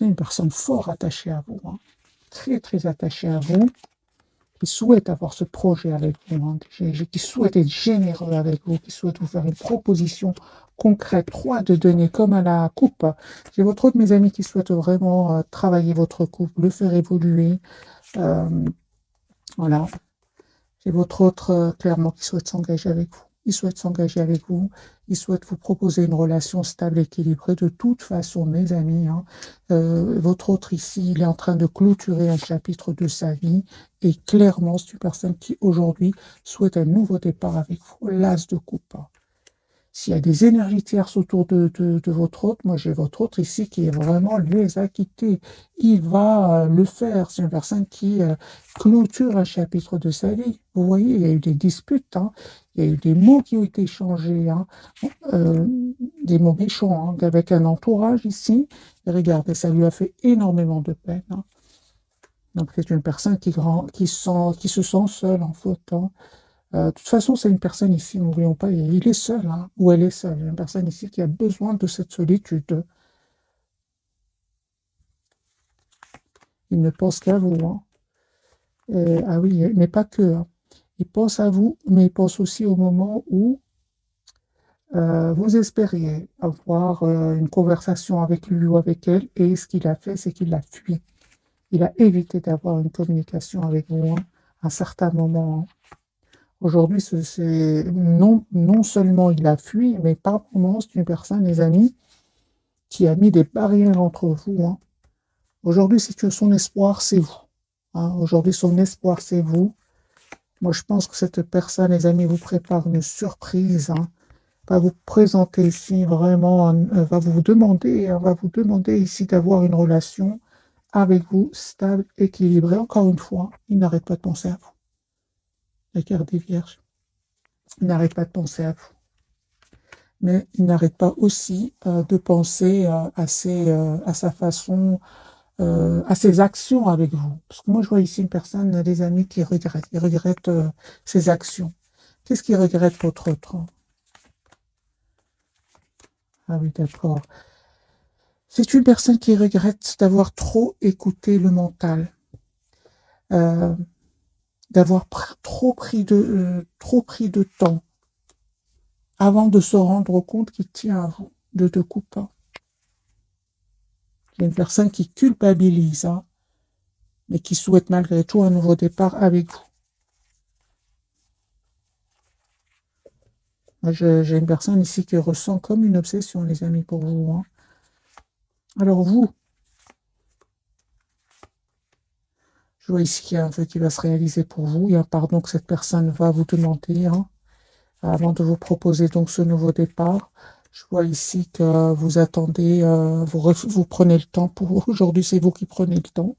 C'est une personne fort attachée à vous, hein. Très, très attachée à vous, qui souhaite avoir ce projet avec vous, hein, qui souhaite être généreux avec vous, qui souhaite vous faire une proposition concrète, 3 de denier, comme à la coupe. J'ai votre autre, mes amis, qui souhaitent vraiment travailler votre couple, le faire évoluer. Euh, voilà. J'ai votre autre, clairement, qui souhaite s'engager avec vous. Il souhaite s'engager avec vous. Il souhaite vous proposer une relation stable, équilibrée. De toute façon, mes amis, hein, votre autre ici, il est en train de clôturer un chapitre de sa vie. Et clairement, c'est une personne qui, aujourd'hui, souhaite un nouveau départ avec vous. L'as de coupe. S'il y a des énergies tierces autour de votre hôte, moi j'ai votre hôte ici qui est vraiment les a quittés. Il va le faire. C'est une personne qui clôture un chapitre de sa vie. Vous voyez, il y a eu des disputes, hein. Il y a eu des mots qui ont été échangés, hein. Euh, des mots méchants, hein, avec un entourage ici. Et regardez, ça lui a fait énormément de peine, hein. Donc c'est une personne qui se sent seule en faute, hein. De toute façon, c'est une personne ici, n'oublions pas, il est seul, hein, ou elle est seule. Il y a une personne ici qui a besoin de cette solitude. Il ne pense qu'à vous, hein. Ah oui, mais pas que, hein. Il pense à vous, mais il pense aussi au moment où vous espériez avoir une conversation avec lui ou avec elle, et ce qu'il a fait, c'est qu'il a fui. Il a évité d'avoir une communication avec vous, hein, à un certain moment, hein. Aujourd'hui, non seulement il a fui, mais par moments, c'est une personne, les amis, qui a mis des barrières entre vous, hein. Aujourd'hui, si tu as son espoir, c'est vous, hein. Aujourd'hui, son espoir, c'est vous. Moi, je pense que cette personne, les amis, vous prépare une surprise, hein. Va vous présenter ici vraiment, va vous demander ici d'avoir une relation avec vous stable, équilibrée. Encore une fois, il n'arrête pas de penser à vous. La carte des vierges. Il n'arrête pas de penser à vous. Mais il n'arrête pas aussi de penser à sa façon, à ses actions avec vous. Parce que moi, je vois ici une personne, des amis qui regrettent. Il regrette ses actions. Qu'est-ce qu'il regrette votre autre? Ah oui, d'accord. C'est une personne qui regrette d'avoir trop écouté le mental, euh, d'avoir trop pris de temps avant de se rendre compte qu'il tient à vous, de te couper. C'est une personne qui culpabilise, hein, mais qui souhaite malgré tout un nouveau départ avec vous. Moi, j'ai une personne ici qui ressent comme une obsession, les amis, pour vous, hein. Alors vous, je vois ici qu'il y a un vœu qui va se réaliser pour vous. Il y a un pardon que cette personne va vous demander, hein, avant de vous proposer donc ce nouveau départ. Je vois ici que vous attendez, vous prenez le temps pour aujourd'hui, c'est vous qui prenez le temps.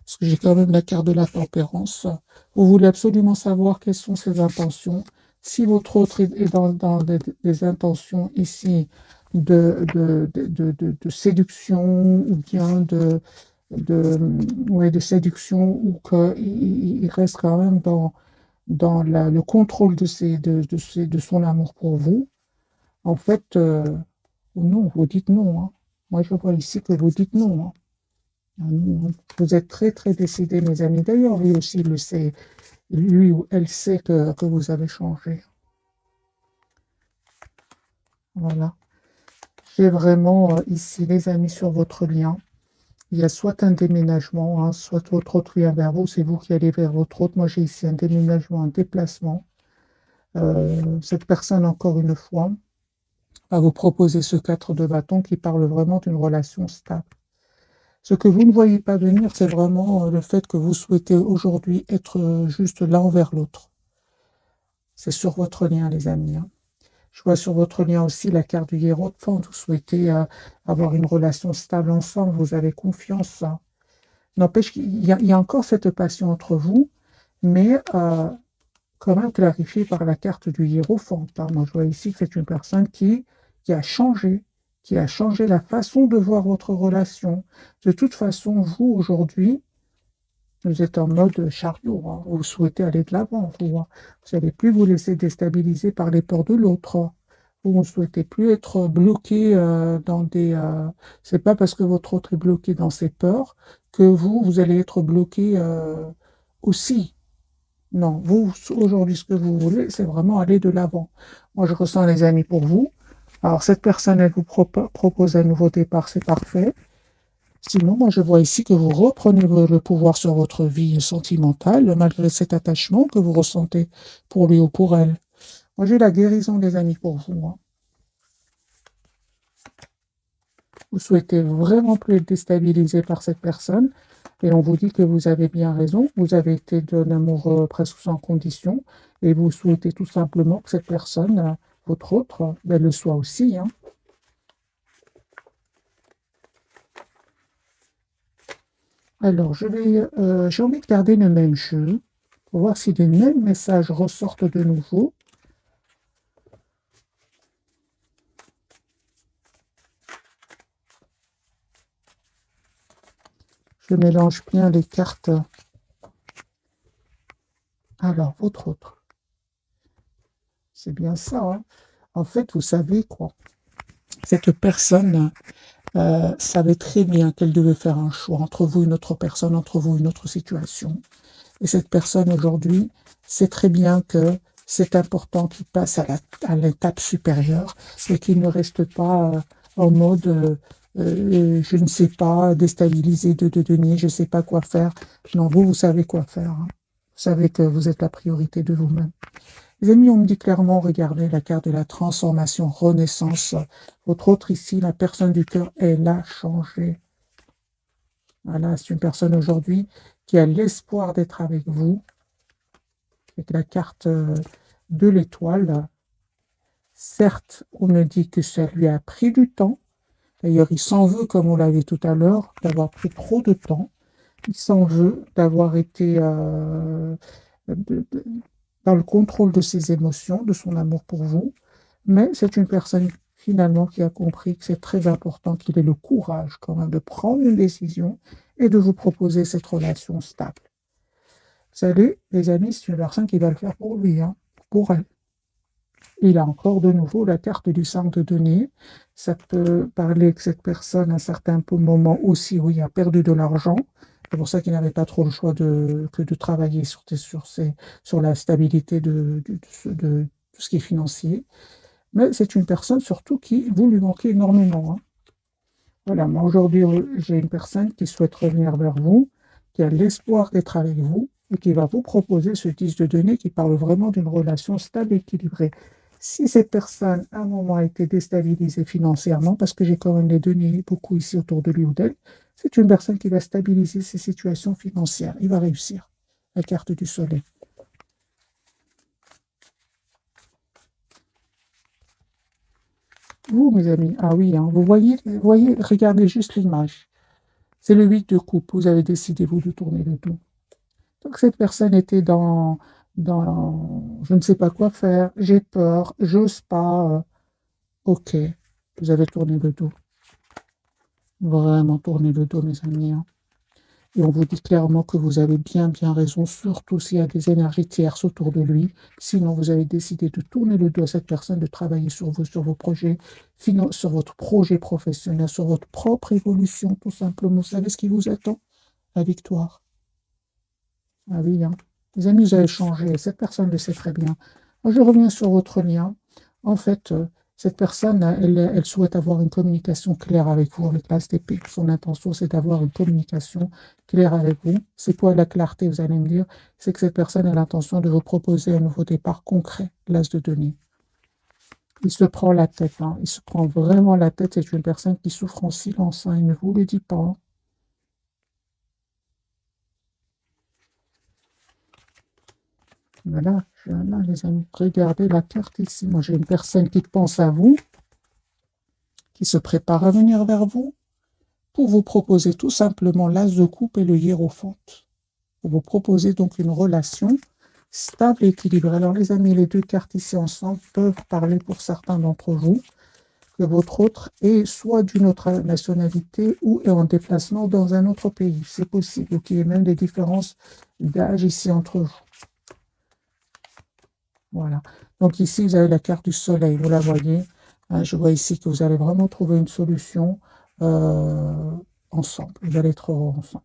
Parce que j'ai quand même la carte de la tempérance. Vous voulez absolument savoir quelles sont ses intentions. Si votre autre est dans des intentions ici de séduction ou bien de, ouais, de séduction ou qu'il reste quand même dans le contrôle de son amour pour vous, en fait, non, vous dites non, hein. Moi, je vois ici que vous dites non, hein. Ah non, hein. Vous êtes très, très décidés, mes amis. D'ailleurs, lui aussi, il le sait. Lui ou elle sait que vous avez changé. Voilà. J'ai vraiment ici, les amis, sur votre lien. Il y a soit un déménagement, hein, soit votre autre vient vers vous, c'est vous qui allez vers votre autre. Moi, j'ai ici un déménagement, un déplacement. Cette personne, encore une fois, va vous proposer ce 4 de bâton qui parle vraiment d'une relation stable. Ce que vous ne voyez pas venir, c'est vraiment le fait que vous souhaitez aujourd'hui être juste l'un envers l'autre. C'est sur votre lien, les amis, hein. Je vois sur votre lien aussi la carte du Hiérophant. Vous souhaitez avoir une relation stable ensemble, vous avez confiance, hein. N'empêche qu'il y a encore cette passion entre vous, mais quand même clarifiée par la carte du Hiérophant, hein. Moi, je vois ici que c'est une personne qui a changé, qui a changé la façon de voir votre relation. De toute façon, vous, aujourd'hui, vous êtes en mode chariot, hein. Vous souhaitez aller de l'avant. Vous n'allez plus vous laisser déstabiliser par les peurs de l'autre. Vous ne souhaitez plus être bloqué dans des... c'est pas parce que votre autre est bloqué dans ses peurs que vous allez être bloqué aussi. Non, vous, aujourd'hui, ce que vous voulez, c'est vraiment aller de l'avant. Moi, je ressens les amis pour vous. Alors, cette personne, elle vous propose un nouveau départ, c'est parfait. Sinon, moi, je vois ici que vous reprenez le pouvoir sur votre vie sentimentale, malgré cet attachement que vous ressentez pour lui ou pour elle. Moi, j'ai la guérison des amis pour vous, hein. Vous souhaitez vraiment plus être déstabilisé par cette personne, et on vous dit que vous avez bien raison. Vous avez été d'un amour presque sans condition, et vous souhaitez tout simplement que cette personne, votre autre, ben, le soit aussi, hein. Alors, j'ai envie de garder le même jeu pour voir si les mêmes messages ressortent de nouveau. Je mélange bien les cartes. Alors, votre autre, c'est bien ça, hein. En fait, vous savez quoi? Cette personne savait très bien qu'elle devait faire un choix entre vous et une autre personne, entre vous et une autre situation. Et cette personne aujourd'hui sait très bien que c'est important qu'il passe à l'étape supérieure et qu'il ne reste pas en mode je ne sais pas, déstabilisé de Denis, je ne sais pas quoi faire. Non, vous savez quoi faire, hein. Vous savez que vous êtes la priorité de vous-même. Les amis, on me dit clairement, regardez la carte de la transformation, renaissance. Votre autre ici, la personne du cœur, elle a changé. Voilà, c'est une personne aujourd'hui qui a l'espoir d'être avec vous, avec la carte de l'étoile. Certes, on me dit que ça lui a pris du temps. D'ailleurs, il s'en veut, comme on l'avait tout à l'heure, d'avoir pris trop de temps. Il s'en veut d'avoir été de- de- dans le contrôle de ses émotions, de son amour pour vous. Mais c'est une personne finalement qui a compris que c'est très important qu'il ait le courage quand même de prendre une décision et de vous proposer cette relation stable. Vous savez, les amis, c'est une personne qui va le faire pour lui, hein, pour elle. Il a encore de nouveau la carte du 5 de denier. Ça peut parler que cette personne, à un certain moment aussi, où il a perdu de l'argent. C'est pour ça qu'il n'avait pas trop le choix que de travailler sur la stabilité de tout ce qui est financier. Mais c'est une personne surtout qui vous lui manquez énormément, hein. Voilà, moi aujourd'hui, j'ai une personne qui souhaite revenir vers vous, qui a l'espoir d'être avec vous et qui va vous proposer ce 10 de données qui parle vraiment d'une relation stable et équilibrée. Si cette personne, à un moment, a été déstabilisée financièrement, parce que j'ai quand même les données beaucoup ici autour de lui ou d'elle, c'est une personne qui va stabiliser ses situations financières. Il va réussir. La carte du soleil. Vous, mes amis, ah oui, hein, vous voyez, regardez juste l'image. C'est le 8 de coupe. Vous avez décidé, vous, de tourner le dos. Donc, cette personne était dans je ne sais pas quoi faire, j'ai peur, j'ose pas. Ok, vous avez tourné le dos. Vraiment tourné le dos, mes amis, hein. Et on vous dit clairement que vous avez bien raison, surtout s'il y a des énergies tierces autour de lui. Sinon, vous avez décidé de tourner le dos à cette personne, de travailler sur vous, sur vos projets, sur votre projet professionnel, sur votre propre évolution, tout simplement. Vous savez ce qui vous attend? La victoire. Ah oui, hein. Les amis, vous avez changé. Cette personne le sait très bien. Moi, je reviens sur votre lien. En fait, cette personne, elle souhaite avoir une communication claire avec vous, avec l'As d'épée. Son intention, c'est d'avoir une communication claire avec vous. C'est quoi la clarté, vous allez me dire? C'est que cette personne a l'intention de vous proposer un nouveau départ concret, l'As de denier. Il se prend la tête, hein. Il se prend vraiment la tête. C'est une personne qui souffre en silence, hein. Il ne vous le dit pas, hein. Voilà, voilà, les amis. Regardez la carte ici. Moi, j'ai une personne qui pense à vous, qui se prépare à venir vers vous, pour vous proposer tout simplement l'as de coupe et le hiérophante. Pour vous proposer donc une relation stable et équilibrée. Alors, les amis, les deux cartes ici ensemble peuvent parler pour certains d'entre vous que votre autre est soit d'une autre nationalité ou est en déplacement dans un autre pays. C'est possible qu'il y ait même des différences d'âge ici entre vous. Voilà. Donc ici, vous avez la carte du soleil, vous la voyez. Hein, je vois ici que vous allez vraiment trouver une solution ensemble. Vous allez être heureux ensemble.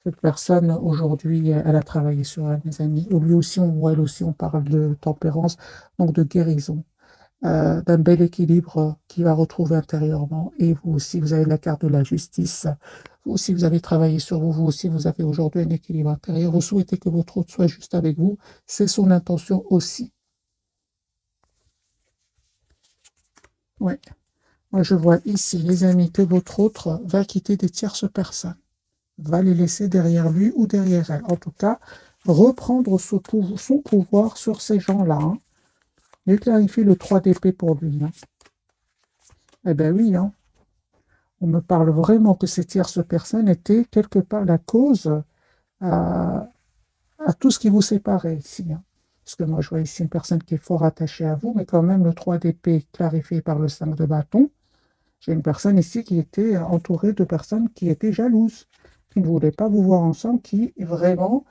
Cette personne, aujourd'hui, elle a travaillé sur elle, mes amis. Ou lui aussi, ou elle aussi, on parle de tempérance, donc de guérison, d'un bel équilibre qu'il va retrouver intérieurement. Et vous aussi, vous avez la carte de la justice. Vous aussi, vous avez travaillé sur vous. Vous aussi, vous avez aujourd'hui un équilibre intérieur. Vous souhaitez que votre autre soit juste avec vous. C'est son intention aussi. Ouais. Moi, je vois ici, les amis, que votre autre va quitter des tierces personnes, va les laisser derrière lui ou derrière elle. En tout cas, reprendre son pouvoir sur ces gens-là. Hein. Je clarifie le 3 d'épée pour lui. Hein. Eh bien oui, hein. On me parle vraiment que ces tierces personnes étaient quelque part la cause à, à tout ce qui vous séparait ici. Hein. Parce que moi, je vois ici une personne qui est fort attachée à vous, mais quand même, le 3 d'épée clarifié par le 5 de bâton. J'ai une personne ici qui était entourée de personnes qui étaient jalouses, qui ne voulaient pas vous voir ensemble, qui vraiment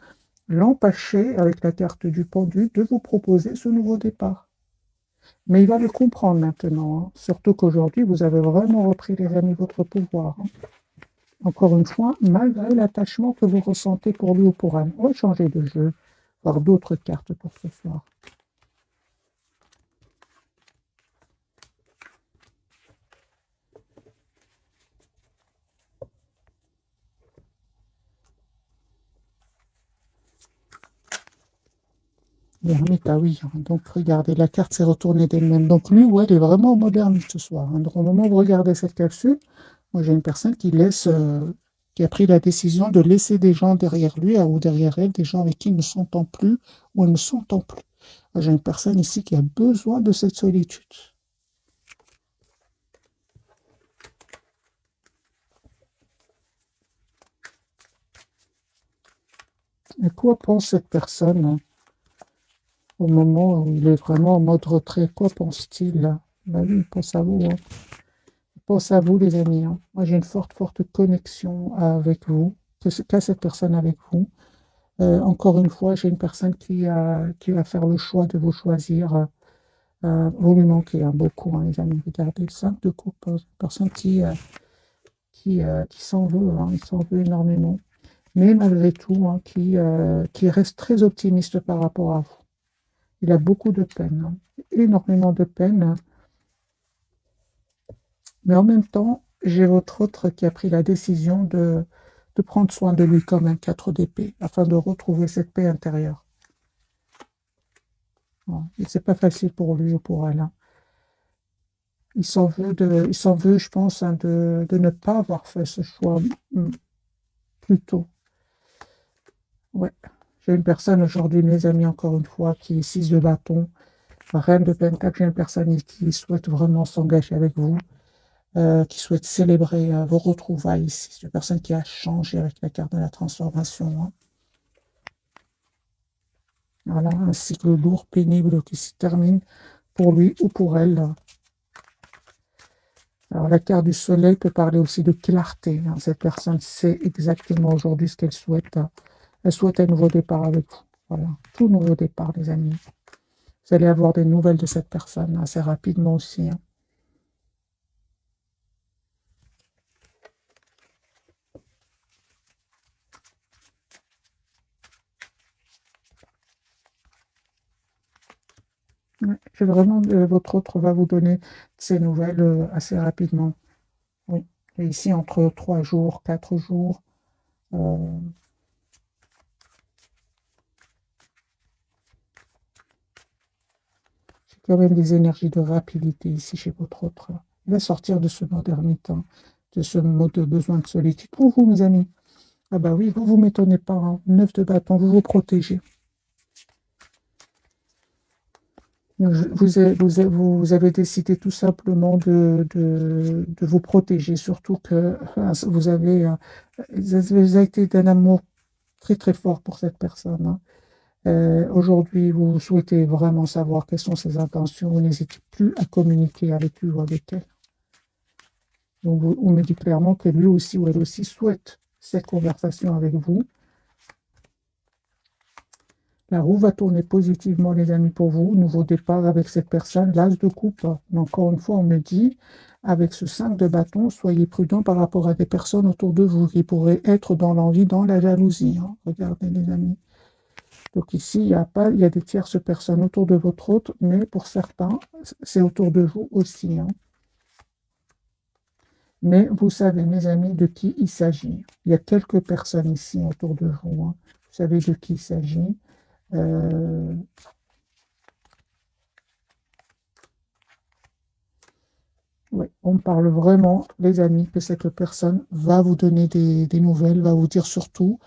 l'empêchaient, avec la carte du pendu, de vous proposer ce nouveau départ. Mais il va le comprendre maintenant, hein. Surtout qu'aujourd'hui, vous avez vraiment repris, les amis, votre pouvoir. Hein. Encore une fois, malgré l'attachement que vous ressentez pour lui ou pour elle. On va changer de jeu, voir d'autres cartes pour ce soir. L'ermite, ah oui, hein. Donc regardez, la carte s'est retournée d'elle-même. Donc lui, ouais, elle est vraiment moderne ce soir. Hein. Donc au moment où vous regardez cette capsule, moi j'ai une personne qui laisse, qui a pris la décision de laisser des gens derrière lui ou derrière elle, des gens avec qui il ne s'entend plus ou elle ne s'entend plus. J'ai une personne ici qui a besoin de cette solitude. Et quoi pense cette personne hein, au moment où il est vraiment en mode retrait? Quoi pense-t-il? Bah oui, il pense à vous. Hein. Il pense à vous, les amis. Hein. Moi, j'ai une forte, forte connexion avec vous, qu'a cette personne avec vous. Encore une fois, j'ai une personne qui va faire le choix de vous choisir. Vous lui manquez hein, beaucoup, hein, les amis. Regardez, 5 de coupe, une personne qui s'en veut, hein, il s'en veut énormément. Mais malgré tout, hein, qui reste très optimiste par rapport à vous. Il a beaucoup de peine, hein, énormément de peine. Mais en même temps, j'ai votre autre qui a pris la décision de prendre soin de lui comme un 4 d'épée, afin de retrouver cette paix intérieure. Bon, c'est pas facile pour lui ou pour elle. Hein. Il s'en veut, je pense, hein, de ne pas avoir fait ce choix plus tôt. Ouais. J'ai une personne aujourd'hui, mes amis, encore une fois, qui est 6 de bâton, reine de pentacle. J'ai une personne qui souhaite vraiment s'engager avec vous, qui souhaite célébrer vos retrouvailles ici. C'est une personne qui a changé avec la carte de la transformation. Hein. Voilà, un cycle lourd, pénible qui se termine pour lui ou pour elle. Alors, la carte du soleil peut parler aussi de clarté. Hein. Cette personne sait exactement aujourd'hui ce qu'elle souhaite. Elle souhaite un nouveau départ avec vous. Voilà, tout nouveau départ, les amis. Vous allez avoir des nouvelles de cette personne assez rapidement aussi. Hein. Ouais, j'ai vraiment, votre autre va vous donner ces nouvelles assez rapidement. Oui. Et ici, entre 3 jours, 4 jours. J'ai quand même des énergies de rapidité ici chez votre autre. Il va sortir de ce mode ermite, hein, de ce mode de besoin de solitude. Pour vous, mes amis. Ah bah oui, vous m'étonnez pas. Hein. 9 de bâton, vous vous protégez. Vous avez décidé tout simplement de vous protéger, surtout que vous avez été d'un amour très très fort pour cette personne. Hein. Aujourd'hui, vous souhaitez vraiment savoir quelles sont ses intentions, vous n'hésitez plus à communiquer avec lui ou avec elle. Donc, on me dit clairement que lui aussi ou elle aussi souhaite cette conversation avec vous. La roue va tourner positivement, les amis, pour vous. Nouveau départ avec cette personne. L'as de coupe. Mais encore une fois, on me dit, avec ce 5 de bâton, soyez prudent par rapport à des personnes autour de vous qui pourraient être dans l'envie, dans la jalousie. Hein. Regardez, les amis. Donc ici, il y a des tierces personnes autour de votre hôte, mais pour certains, c'est autour de vous aussi. Hein. Mais vous savez, mes amis, de qui il s'agit. Il y a quelques personnes ici autour de vous. Hein. Vous savez de qui il s'agit. Oui, on parle vraiment, les amis, que cette personne va vous donner des nouvelles, va vous dire surtout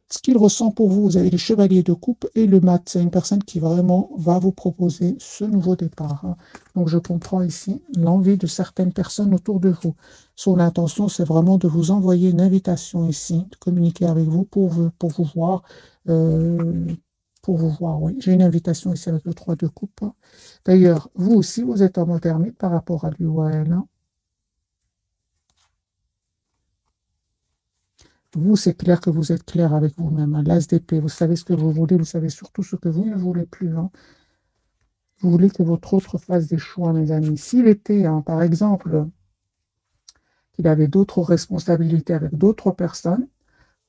ce qu'il ressent pour vous. Vous avez les chevaliers de coupe et le mat. C'est une personne qui vraiment va vous proposer ce nouveau départ. Hein. Donc, je comprends ici l'envie de certaines personnes autour de vous. Son intention, c'est vraiment de vous envoyer une invitation ici, de communiquer avec vous pour vous voir. euh, pour vous voir, oui. J'ai une invitation ici avec le 3 de coupe. D'ailleurs, vous aussi, vous êtes en mode ermite par rapport à lui ou à elle. Hein. Vous, c'est clair que vous êtes clair avec vous-même. Hein. L'as d'épée, vous savez ce que vous voulez, vous savez surtout ce que vous ne voulez plus. Hein. Vous voulez que votre autre fasse des choix, mes amis. S'il était, hein, par exemple, qu'il avait d'autres responsabilités avec d'autres personnes,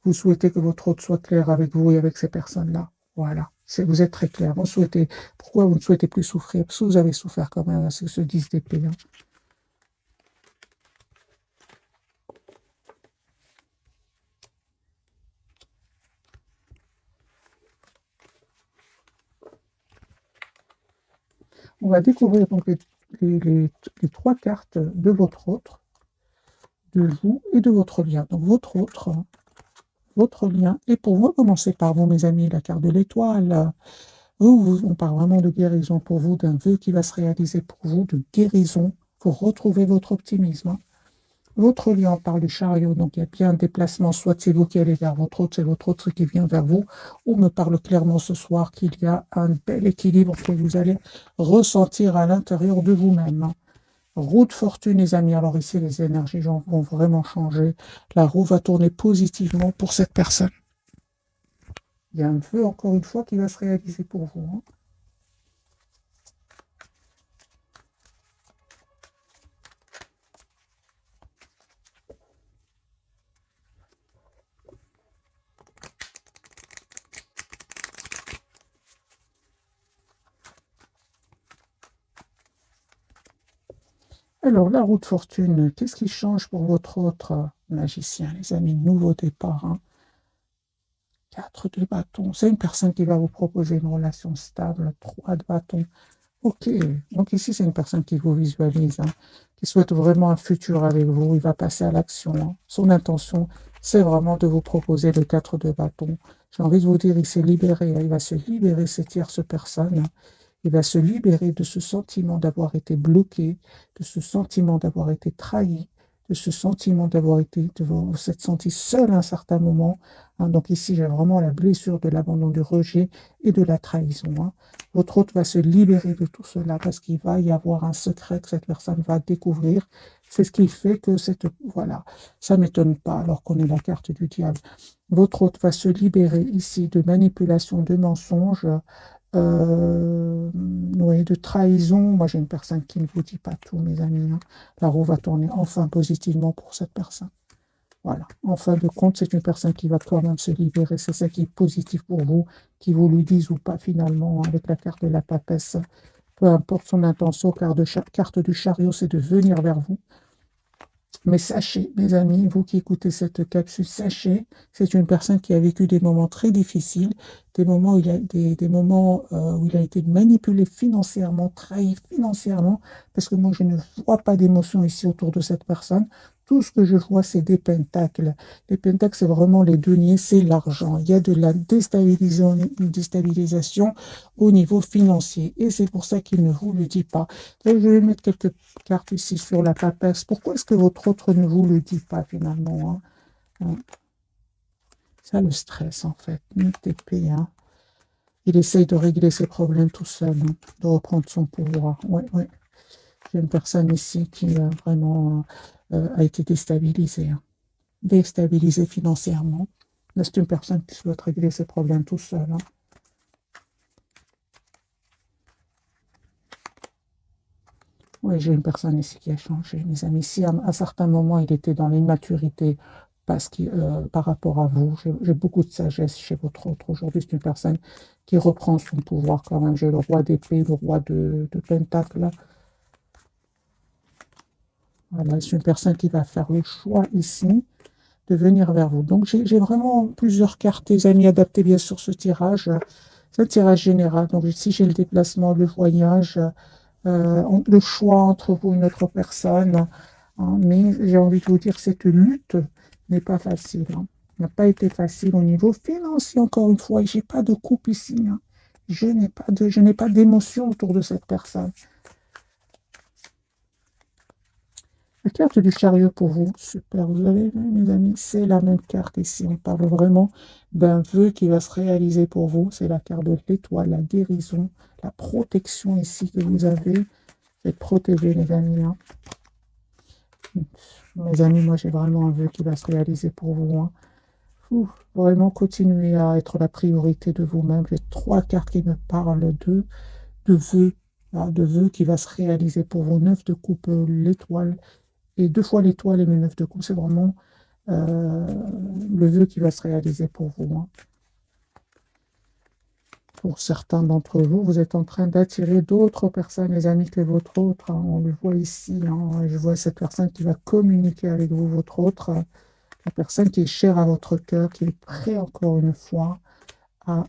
vous souhaitez que votre autre soit clair avec vous et avec ces personnes-là. Voilà. Vous êtes très clair. Pourquoi vous ne souhaitez plus souffrir? Parce que vous avez souffert quand même, hein, c'est ce 10 d'épée. Hein. On va découvrir donc les trois cartes de votre autre, de vous et de votre lien. Donc votre autre, votre lien. Et pour vous, commencez par vous, mes amis, la carte de l'étoile. On parle vraiment de guérison pour vous, d'un vœu qui va se réaliser pour vous, de guérison, pour retrouver votre optimisme. Hein. Votre lien, on parle du chariot, donc il y a bien un déplacement, soit c'est vous qui allez vers votre autre, c'est votre autre qui vient vers vous, ou me parle clairement ce soir qu'il y a un bel équilibre que vous allez ressentir à l'intérieur de vous-même. Hein. Roue de fortune, les amis. Alors ici, les énergies vont vraiment changer. La roue va tourner positivement pour cette personne. Il y a un vœu, encore une fois, qui va se réaliser pour vous. Hein. Alors, la roue de fortune, qu'est-ce qui change pour votre autre magicien, les amis? Nouveau départ. Hein. 4 de bâton. C'est une personne qui va vous proposer une relation stable. 3 de bâton. Ok. Donc ici, c'est une personne qui vous visualise, hein, qui souhaite vraiment un futur avec vous. Il va passer à l'action. Hein. Son intention, c'est vraiment de vous proposer le 4 de bâton. J'ai envie de vous dire, il s'est libéré. Hein. Il va se libérer, cette tierce personne. Hein. Il va se libérer de ce sentiment d'avoir été bloqué, de ce sentiment d'avoir été trahi, de ce sentiment d'avoir été, de vous s'être senti seul à un certain moment. Hein. Donc ici, j'ai vraiment la blessure de l'abandon, du rejet et de la trahison. Hein. Votre hôte va se libérer de tout cela parce qu'il va y avoir un secret que cette personne va découvrir. C'est ce qui fait que voilà, ça ne m'étonne pas alors qu'on est la carte du diable. Votre hôte va se libérer ici de manipulation, de mensonges, oui, de trahison. Moi, j'ai une personne qui ne vous dit pas tout, mes amis. Hein. La roue va tourner enfin positivement pour cette personne. Voilà. En fin de compte, c'est une personne qui va quand même se libérer. C'est ça qui est positif pour vous, qui vous le dise ou pas finalement, hein, avec la carte de la papesse. Peu importe son intention, carte du chariot, c'est de venir vers vous. Mais sachez, mes amis, vous qui écoutez cette capsule, sachez, c'est une personne qui a vécu des moments très difficiles, des moments où des moments où il a été manipulé financièrement, trahi financièrement, parce que moi, je ne vois pas d'émotion ici autour de cette personne. Tout ce que je vois, c'est des pentacles. Les pentacles, c'est vraiment les deniers, c'est l'argent. Il y a de la déstabilisation au niveau financier. Et c'est pour ça qu'il ne vous le dit pas. Et je vais mettre quelques carte ici sur la papesse. Pourquoi est-ce que votre autre ne vous le dit pas finalement? Hein? Ça, le stress, en fait. Une épée, hein. Il essaye de régler ses problèmes tout seul, hein, de reprendre son pouvoir. Oui, oui. J'ai une personne ici qui vraiment a été déstabilisée. Hein. Déstabilisée financièrement. Là, c'est une personne qui souhaite régler ses problèmes tout seul. Hein. Oui, j'ai une personne ici qui a changé, mes amis. Si à certains moments il était dans l'immaturité par rapport à vous, j'ai beaucoup de sagesse chez votre autre. Aujourd'hui, c'est une personne qui reprend son pouvoir quand même. J'ai le roi d'épée, le roi de pentacle. Voilà, c'est une personne qui va faire le choix ici de venir vers vous. Donc, j'ai vraiment plusieurs cartes, les amis, adaptées bien sûr ce tirage. C'est un tirage général. Donc, ici, j'ai le déplacement, le voyage, le choix entre vous et une autre personne. Hein. Mais j'ai envie de vous dire, cette lutte n'est pas facile. Hein. N'a pas été facile au niveau financier, encore une fois. Et j'ai pas de coupe ici. Hein. Je n'ai pas d'émotion autour de cette personne. La carte du chariot pour vous, super, vous avez vu mes amis, c'est la même carte ici, on parle vraiment d'un vœu qui va se réaliser pour vous, c'est la carte de l'étoile, la guérison, la protection ici que vous avez, vous êtes protégés les amis. Hein. Mes amis, moi j'ai vraiment un vœu qui va se réaliser pour vous. Hein. Vraiment continuez à être la priorité de vous-même, j'ai 3 cartes qui me parlent de vœux, de vœux qui va se réaliser pour vous, 9 de coupe, l'étoile, et 2 fois l'étoile et le 9 de coupe, c'est vraiment le vœu qui va se réaliser pour vous. Hein. Pour certains d'entre vous, vous êtes en train d'attirer d'autres personnes, les amis, que votre autre. Hein. On le voit ici. Hein. Je vois cette personne qui va communiquer avec vous, votre autre. La personne qui est chère à votre cœur, qui est prêt encore une fois à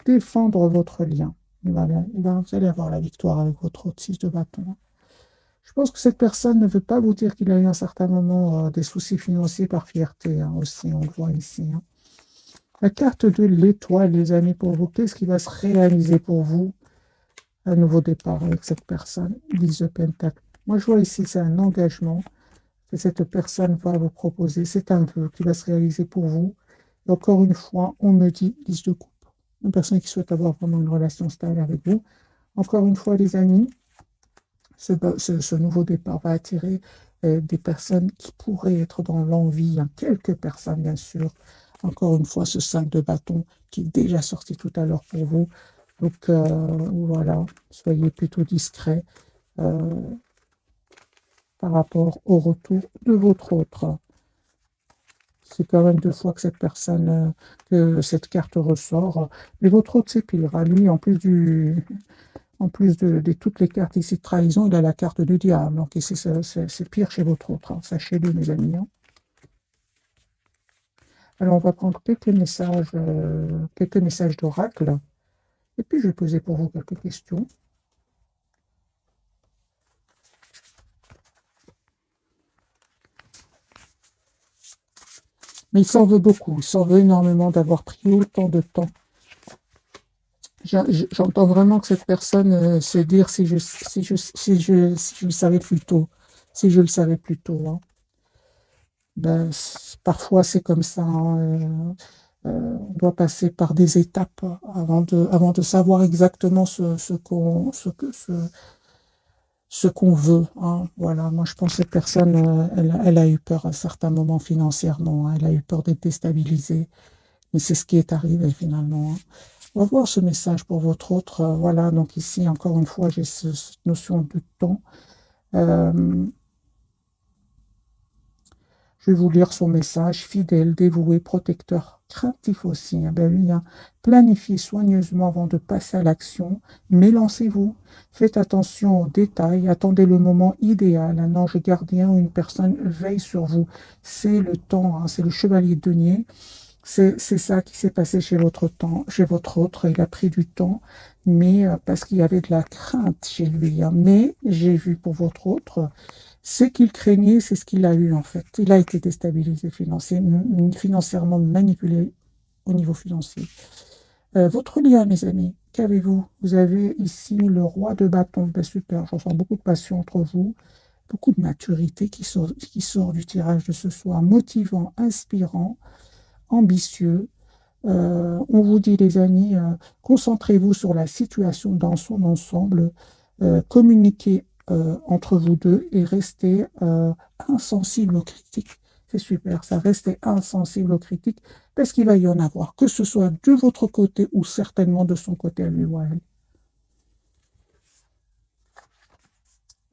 défendre votre lien. Vous allez avoir la victoire avec votre autre 6 de bâton. Hein. Je pense que cette personne ne veut pas vous dire qu'il a eu à un certain moment des soucis financiers par fierté. Hein, aussi, on le voit ici. Hein. La carte de l'étoile, les amis, pour vous, qu'est-ce qui va se réaliser pour vous? Un nouveau départ avec cette personne, 10 de pentacle. Moi, je vois ici, c'est un engagement que cette personne va vous proposer. C'est un vœu qui va se réaliser pour vous. Et encore une fois, on me dit 10 de coupe. Une personne qui souhaite avoir vraiment une relation stable avec vous. Encore une fois, les amis, ce nouveau départ va attirer des personnes qui pourraient être dans l'envie. Hein. Quelques personnes, bien sûr. Encore une fois, ce 5 de bâton qui est déjà sorti tout à l'heure pour vous. Donc, voilà, soyez plutôt discret par rapport au retour de votre autre. C'est quand même 2 fois que cette personne, que cette carte ressort. Mais votre autre, c'est pire. Hein. Lui, en plus de toutes les cartes ici de trahison, il a la carte du diable. Donc ici, c'est pire chez votre autre. Hein. Sachez-le, mes amis. Hein. Alors, on va prendre quelques messages d'oracle. Et puis, je vais poser pour vous quelques questions. Mais il s'en veut beaucoup. Il s'en veut énormément d'avoir pris autant de temps. J'entends vraiment que cette personne se dire si je le savais plus tôt. Si je le savais plus tôt. Hein. Ben, parfois, c'est comme ça. Hein. On doit passer par des étapes avant de savoir exactement ce qu'on veut. Hein. Voilà, moi je pense que cette personne, elle a eu peur à certains moments financièrement. Hein. Elle a eu peur d'être déstabilisée. Mais c'est ce qui est arrivé finalement. Hein. On va voir ce message pour votre autre. Voilà, donc ici, encore une fois, j'ai cette notion de temps. Je vais vous lire son message. Fidèle, dévoué, protecteur, craintif aussi. Hein, ben oui, hein. Planifiez soigneusement avant de passer à l'action. Mais lancez-vous. Faites attention aux détails. Attendez le moment idéal. Un ange gardien ou une personne veille sur vous. C'est le temps. Hein, c'est le chevalier de denier. C'est ça qui s'est passé chez votre autre. Il a pris du temps, mais parce qu'il y avait de la crainte chez lui. Hein. Mais j'ai vu pour votre autre, ce qu'il craignait, c'est ce qu'il a eu en fait. Il a été déstabilisé financièrement manipulé au niveau financier. Votre lien, mes amis, qu'avez-vous? Vous avez ici le roi de bâton. Ben, super, j'en sens beaucoup de passion entre vous, beaucoup de maturité qui sort du tirage de ce soir, motivant, inspirant, ambitieux. On vous dit, les amis, concentrez-vous sur la situation dans son ensemble, communiquez entre vous deux et restez insensible aux critiques. C'est super, ça, restez insensible aux critiques parce qu'il va y en avoir, que ce soit de votre côté ou certainement de son côté à lui ou à elle.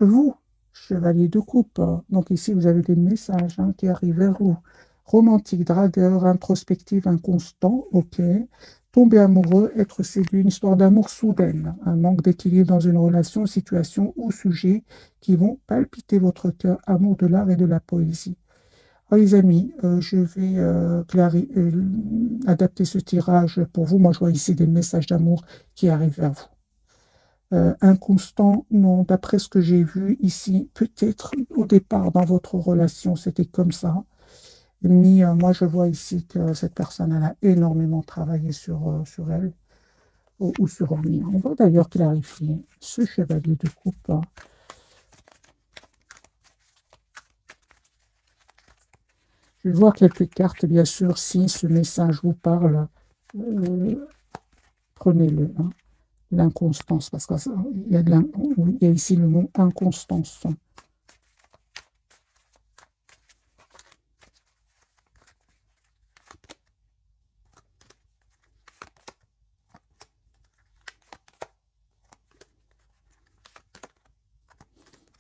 Vous, Chevalier de coupe. Donc ici, vous avez des messages qui arrivent vers vous. Romantique, dragueur, introspective, inconstant, ok. Tomber amoureux, être séduit, une histoire d'amour soudaine. Un manque d'équilibre dans une relation, situation ou sujet qui vont palpiter votre cœur. Amour de l'art et de la poésie. Alors, les amis, je vais adapter ce tirage pour vous. Moi, je vois ici des messages d'amour qui arrivent vers vous. Inconstant, non, d'après ce que j'ai vu ici, peut-être au départ dans votre relation, c'était comme ça. Mais moi, je vois ici que cette personne, elle a énormément travaillé sur elle ou sur lui. On va d'ailleurs clarifier ce chevalier de coupe. Je vais voir quelques cartes, bien sûr, si ce message vous parle, prenez-le. L'inconstance, parce qu'il y a ici le mot inconstance.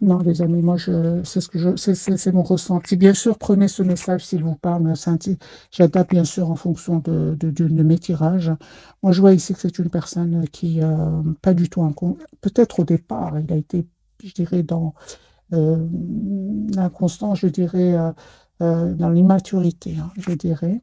Non, les amis, moi, c'est ce que c'est mon ressenti. Bien sûr, prenez ce message s'il vous parle. J'adapte bien sûr en fonction de mes tirages. Moi, je vois ici que c'est une personne qui, pas du tout peut-être au départ, il a été, je dirais, dans l'inconstant, je dirais, dans l'immaturité, je dirais.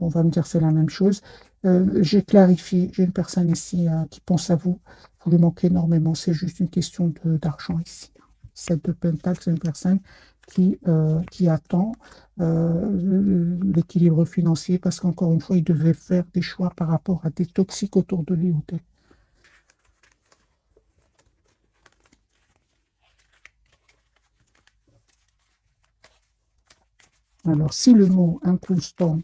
On va me dire c'est la même chose. J'ai clarifié, j'ai une personne ici qui pense à vous. Vous lui manquez énormément. C'est juste une question d'argent ici. Cette de Pentacle, c'est une personne qui attend l'équilibre financier parce qu'encore une fois, il devait faire des choix par rapport à des toxiques autour de lui ou d'elle. Alors, si le mot inconstant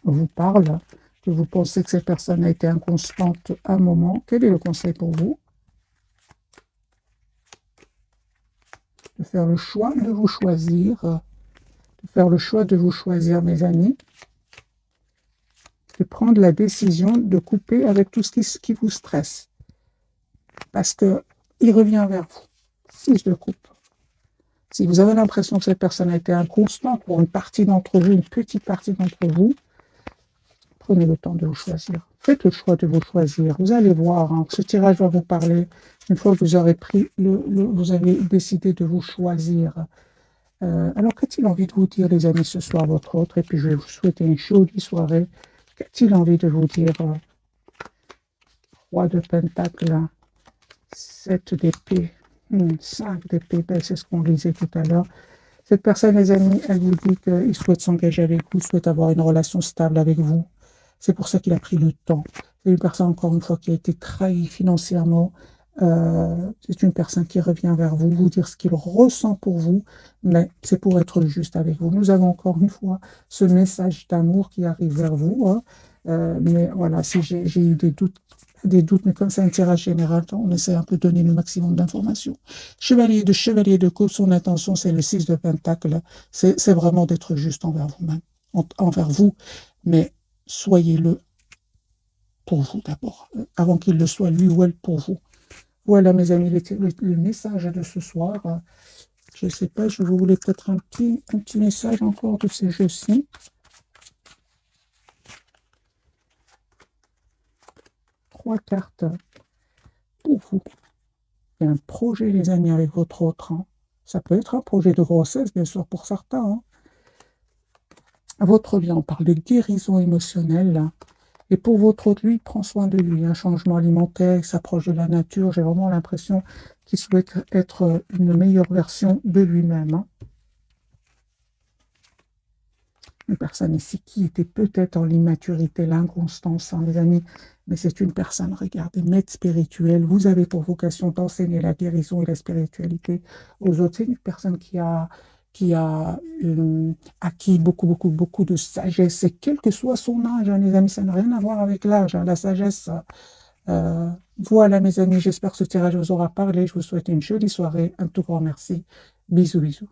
vous parle, que vous pensez que cette personne a été inconstante à un moment, quel est le conseil pour vous? De faire le choix de vous choisir, mes amis, de prendre la décision de couper avec tout ce qui vous stresse. Parce qu'il revient vers vous. 6 de coupe. Si vous avez l'impression que cette personne a été inconstante pour une partie d'entre vous, une petite partie d'entre vous, prenez le temps de vous choisir. Faites le choix de vous choisir. Vous allez voir, ce tirage va vous parler. Une fois que vous aurez vous avez décidé de vous choisir. Alors, qu'a-t-il envie de vous dire, les amis, ce soir, votre autre? Et puis, je vais vous souhaiter une jolie soirée. Qu'a-t-il envie de vous dire? Roi de Pentacle, 7 d'épée, 5 d'épée, ben, c'est ce qu'on lisait tout à l'heure. Cette personne, les amis, elle vous dit qu'il souhaite s'engager avec vous, souhaite avoir une relation stable avec vous. C'est pour ça qu'il a pris le temps. C'est une personne, encore une fois, qui a été trahie financièrement. C'est une personne qui revient vers vous, vous dire ce qu'il ressent pour vous, mais c'est pour être juste avec vous. Nous avons encore une fois ce message d'amour qui arrive vers vous. Mais voilà, si j'ai eu des doutes, mais comme c'est un tirage général, on essaie un peu de donner le maximum d'informations. Chevalier de coupe, son intention, c'est le 6 de Pentacle. C'est vraiment d'être juste envers vous-même, envers vous, mais soyez-le pour vous d'abord, avant qu'il le soit lui ou elle pour vous. Voilà, mes amis, le message de ce soir. Je ne sais pas, je vous voulais peut-être un petit message encore de ces jeux-ci. 3 cartes pour vous. Il y a un projet, les amis, avec votre autre. Ça peut être un projet de grossesse, bien sûr, pour certains. Votre bien, on parle de guérison émotionnelle. Et pour votre autre, lui, il prend soin de lui. Un changement alimentaire, il s'approche de la nature. J'ai vraiment l'impression qu'il souhaite être une meilleure version de lui-même. Une personne ici qui était peut-être en l'immaturité, l'inconstance, les amis, mais c'est une personne, regardez, maître spirituel. Vous avez pour vocation d'enseigner la guérison et la spiritualité aux autres. C'est une personne qui a acquis beaucoup de sagesse, et quel que soit son âge, les amis, ça n'a rien à voir avec l'âge, la sagesse. Voilà, mes amis, j'espère que ce tirage vous aura parlé. Je vous souhaite une jolie soirée, un tout grand merci. Bisous, bisous.